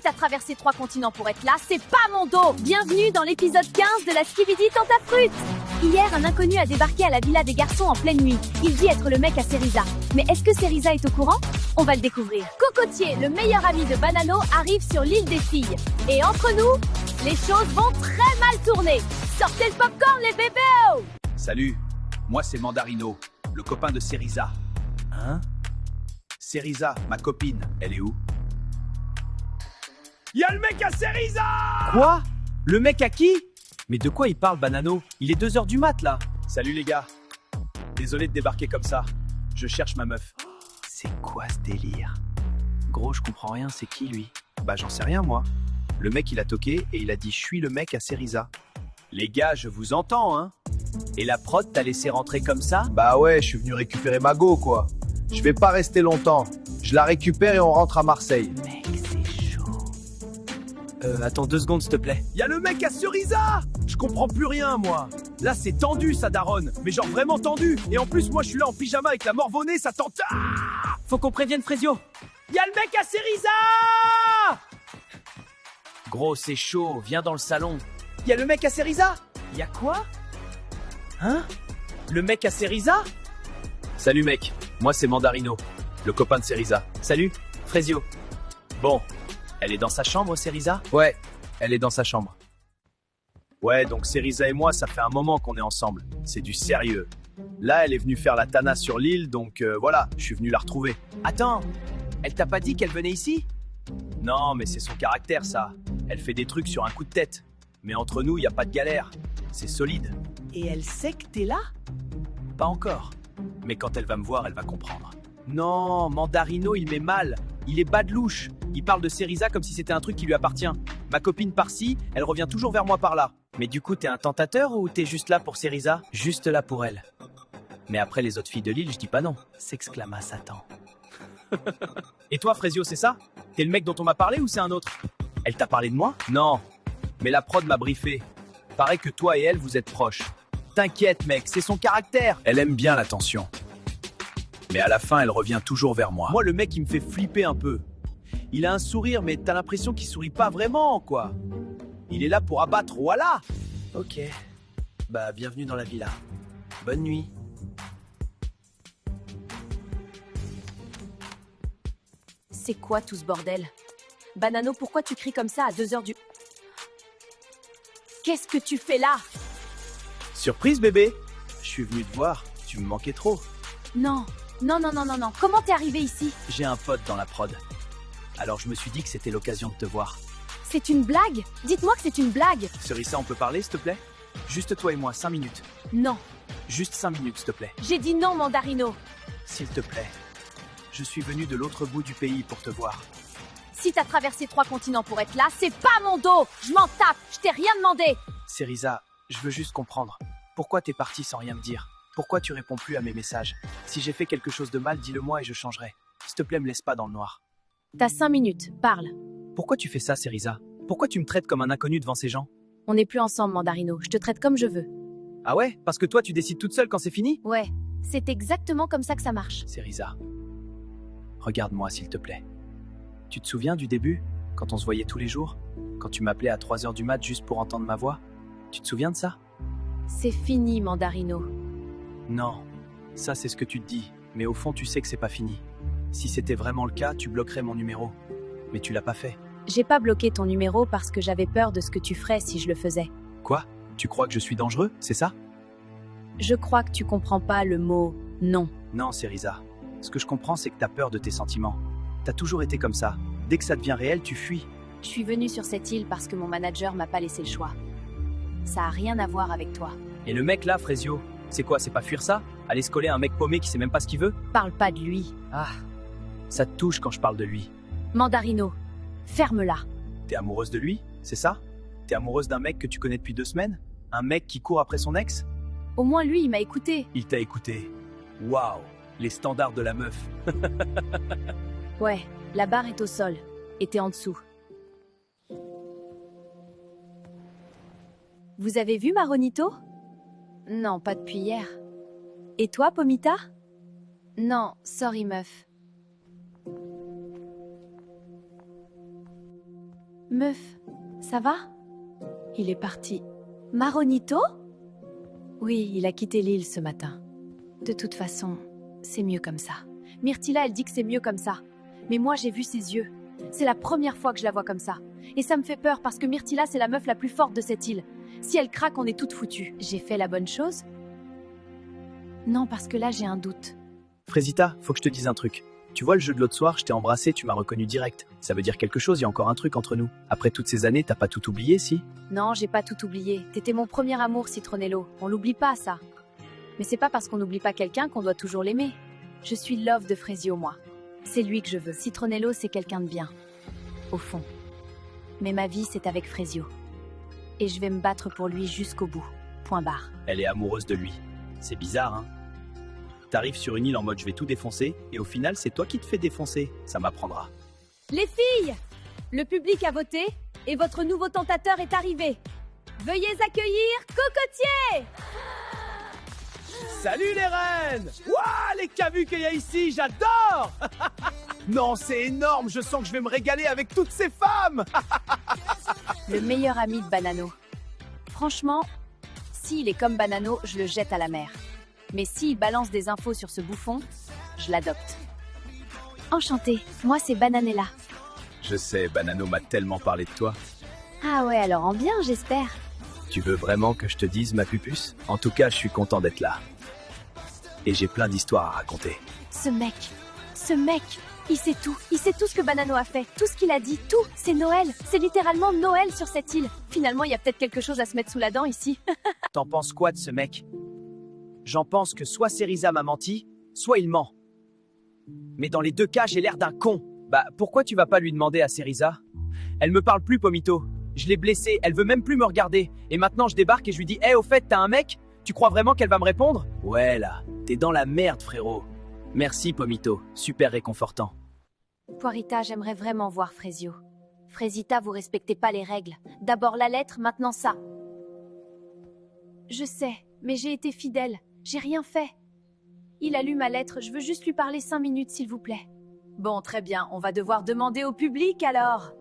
t'as traversé 3 continents pour être là, c'est pas mon dos. Bienvenue dans l'épisode 15 de la Skibidi Tentafruit. Hier, un inconnu a débarqué à la villa des garçons en pleine nuit. Il dit être le mec à Cerisa. Mais est-ce que Cerisa est au courant? On va le découvrir. Cocotier, le meilleur ami de Banano, arrive sur l'île des filles. Et entre nous, les choses vont très mal tourner. Sortez le popcorn, les bébés! Salut, moi c'est Mandarino, le copain de Cerisa. Hein? Cerisa, ma copine, elle est où? Y'a le mec à Cerisa! Quoi? Le mec à qui? Mais de quoi il parle, Banano? Il est 2h du mat, là. Salut les gars. Désolé de débarquer comme ça. Je cherche ma meuf. C'est quoi ce délire? Gros, je comprends rien, c'est qui, lui? Bah j'en sais rien moi. Le mec il a toqué et il a dit je suis le mec à Cerisa. Les gars, je vous entends, hein? Et la prod t'a laissé rentrer comme ça? Bah ouais, je suis venu récupérer ma go, quoi. Je vais pas rester longtemps. Je la récupère et on rentre à Marseille. Mec, c'est chaud. Attends 2 secondes, s'il te plaît. Y'a le mec à Cerisa! Je comprends plus rien, moi. Là, c'est tendu, ça daronne. Mais genre vraiment tendu. Et en plus, moi, je suis là en pyjama avec la morvonnée, ça tente. Ah, faut qu'on prévienne Frésio. Y'a le mec à Cerisa! Gros, c'est chaud, viens dans le salon. Y'a le mec à Cerisa? Y'a quoi? Hein? Le mec à Cerisa? Salut mec, moi c'est Mandarino, le copain de Cerisa. Salut, Frésio. Bon, Elle est dans sa chambre, Cerisa? ouais, elle est dans sa chambre. Ouais, donc Cerisa et moi, ça fait un moment qu'on est ensemble. C'est du sérieux. Là, elle est venue faire la tana sur l'île, donc voilà, je suis venu la retrouver. Attends, elle t'a pas dit qu'elle venait ici? Non, mais c'est son caractère, ça. Elle fait des trucs sur un coup de tête. Mais entre nous, y a pas de galère. C'est solide. Et elle sait que t'es là? Pas encore. Mais quand elle va me voir, elle va comprendre. Non, Mandarino, il met mal. Il est bas de louche. Il parle de Cerisa comme si c'était un truc qui lui appartient. Ma copine par-ci, elle revient toujours vers moi par là. Mais du coup, t'es un tentateur ou t'es juste là pour Cerisa? Juste là pour elle. Mais après les autres filles de l'île, je dis pas non. S'exclama Satan. Et toi, Frésio, c'est ça? T'es le mec dont on m'a parlé ou c'est un autre? Elle t'a parlé de moi? Non, mais la prod m'a briefé. Paraît que toi et elle, vous êtes proches. T'inquiète, mec, c'est son caractère. Elle aime bien l'attention. Mais à la fin, elle revient toujours vers moi. Moi, le mec, il me fait flipper un peu. Il a un sourire, mais t'as l'impression qu'il sourit pas vraiment, quoi. Il est là pour abattre, voilà. Ok. Bah, bienvenue dans la villa. Bonne nuit. C'est quoi tout ce bordel? Banano, pourquoi tu cries comme ça à 2h du... Qu'est-ce que tu fais là? Surprise, bébé. Je suis venu te voir. Tu me manquais trop. Non, non, non, non, non, non. Comment t'es arrivé ici? J'ai un pote dans la prod. Alors je me suis dit que c'était l'occasion de te voir. C'est une blague? Dites-moi que c'est une blague. Cerisa, on peut parler, s'il te plaît? Juste toi et moi, 5 minutes. Non, Juste 5 minutes, s'il te plaît. j'ai dit non, Mandarino. S'il te plaît. Je suis venu de l'autre bout du pays pour te voir. Si t'as traversé 3 continents pour être là, c'est pas mon dos. Je m'en tape, je t'ai rien demandé. Cerisa, je veux juste comprendre. Pourquoi t'es parti sans rien me dire? Pourquoi tu réponds plus à mes messages? Si j'ai fait quelque chose de mal, dis-le moi et je changerai. S'il te plaît, me laisse pas dans le noir. T'as 5 minutes, parle. Pourquoi tu fais ça, Cerisa? Pourquoi tu me traites comme un inconnu devant ces gens? On n'est plus ensemble, Mandarino. Je te traite comme je veux. Ah ouais? Parce que toi, tu décides toute seule quand c'est fini? Ouais, c'est exactement comme ça que ça marche. Cerisa, regarde-moi, s'il te plaît. Tu te souviens du début? Quand on se voyait tous les jours? Quand tu m'appelais à 3h du mat juste pour entendre ma voix? Tu te souviens de ça? C'est fini, Mandarino. Non, ça c'est ce que tu te dis, mais au fond tu sais que c'est pas fini. Si c'était vraiment le cas, tu bloquerais mon numéro. Mais tu l'as pas fait. J'ai pas bloqué ton numéro parce que j'avais peur de ce que tu ferais si je le faisais. Quoi? Tu crois que je suis dangereux, c'est ça? Je crois que tu comprends pas le mot non. Non, Cerisa. Ce que je comprends, c'est que t'as peur de tes sentiments. T'as toujours été comme ça. Dès que ça devient réel, tu fuis. Je suis venue sur cette île parce que mon manager m'a pas laissé le choix. Ça a rien à voir avec toi. Et le mec là, Frésio, c'est quoi? C'est pas fuir ça? Aller se coller à un mec paumé qui sait même pas ce qu'il veut? Parle pas de lui. Ah, ça te touche quand je parle de lui. Mandarino, ferme-la. T'es amoureuse de lui, c'est ça? T'es amoureuse d'un mec que tu connais depuis 2 semaines? Un mec qui court après son ex? Au moins lui, il m'a écouté. Il t'a écouté. Waouh, les standards de la meuf. Ouais, la barre est au sol. Et t'es en dessous. Vous avez vu Maronito? Non, pas depuis hier. Et toi, Pomita? Non, sorry meuf. Meuf, ça va? Il est parti. Maronito? Oui, il a quitté l'île ce matin. De toute façon, c'est mieux comme ça. Myrtilla, elle dit que c'est mieux comme ça. Mais moi, j'ai vu ses yeux. C'est la première fois que je la vois comme ça. Et ça me fait peur parce que Myrtilla, c'est la meuf la plus forte de cette île. Si elle craque, on est toutes foutues. J'ai fait la bonne chose? Non, parce que là, j'ai un doute. Frésita, faut que je te dise un truc. Tu vois le jeu de l'autre soir, je t'ai embrassé, tu m'as reconnu direct. Ça veut dire quelque chose, il y a encore un truc entre nous. Après toutes ces années, t'as pas tout oublié, si? Non, j'ai pas tout oublié. T'étais mon premier amour, Citronello. On l'oublie pas, ça. Mais c'est pas parce qu'on n'oublie pas quelqu'un qu'on doit toujours l'aimer. Je suis love de Frésio, moi. C'est lui que je veux. Citronello, c'est quelqu'un de bien. Au fond. Mais ma vie, c'est avec Frésio. Et je vais me battre pour lui jusqu'au bout. Point barre. Elle est amoureuse de lui. C'est bizarre, hein? T'arrives sur une île en mode je vais tout défoncer, et au final, c'est toi qui te fais défoncer. Ça m'apprendra. Les filles! Le public a voté, et votre nouveau tentateur est arrivé. Veuillez accueillir Cocotier! Salut les reines! Waouh, les cavus qu'il y a ici, j'adore! Non, c'est énorme, je sens que je vais me régaler avec toutes ces femmes! Le meilleur ami de Banano. Franchement, s'il est comme Banano, je le jette à la mer. Mais s'il balance des infos sur ce bouffon, je l'adopte. Enchantée, moi c'est Bananella. Je sais, Banano m'a tellement parlé de toi. Ah ouais, alors en bien, j'espère. Tu veux vraiment que je te dise, ma pupuce? En tout cas, je suis content d'être là. Et j'ai plein d'histoires à raconter. Ce mec, il sait tout ce que Banano a fait, tout ce qu'il a dit, tout, c'est Noël, c'est littéralement Noël sur cette île. Finalement, il y a peut-être quelque chose à se mettre sous la dent ici. T'en penses quoi de ce mec? J'en pense que soit Cerisa m'a menti, soit il ment. Mais dans les deux cas, j'ai l'air d'un con. Bah, pourquoi tu vas pas lui demander à Cerisa? Elle me parle plus, Pomito. Je l'ai blessée, elle veut même plus me regarder. Et maintenant, je débarque et je lui dis « Hey, au fait, t'as un mec? Tu crois vraiment qu'elle va me répondre ?» Ouais, là, t'es dans la merde, frérot. Merci, Pomito. Super réconfortant. Poirita, j'aimerais vraiment voir Frésio. Frésita, vous respectez pas les règles. D'abord la lettre, maintenant ça. Je sais, mais j'ai été fidèle. J'ai rien fait. Il a lu ma lettre, je veux juste lui parler 5 minutes, s'il vous plaît. Bon, très bien, on va devoir demander au public alors.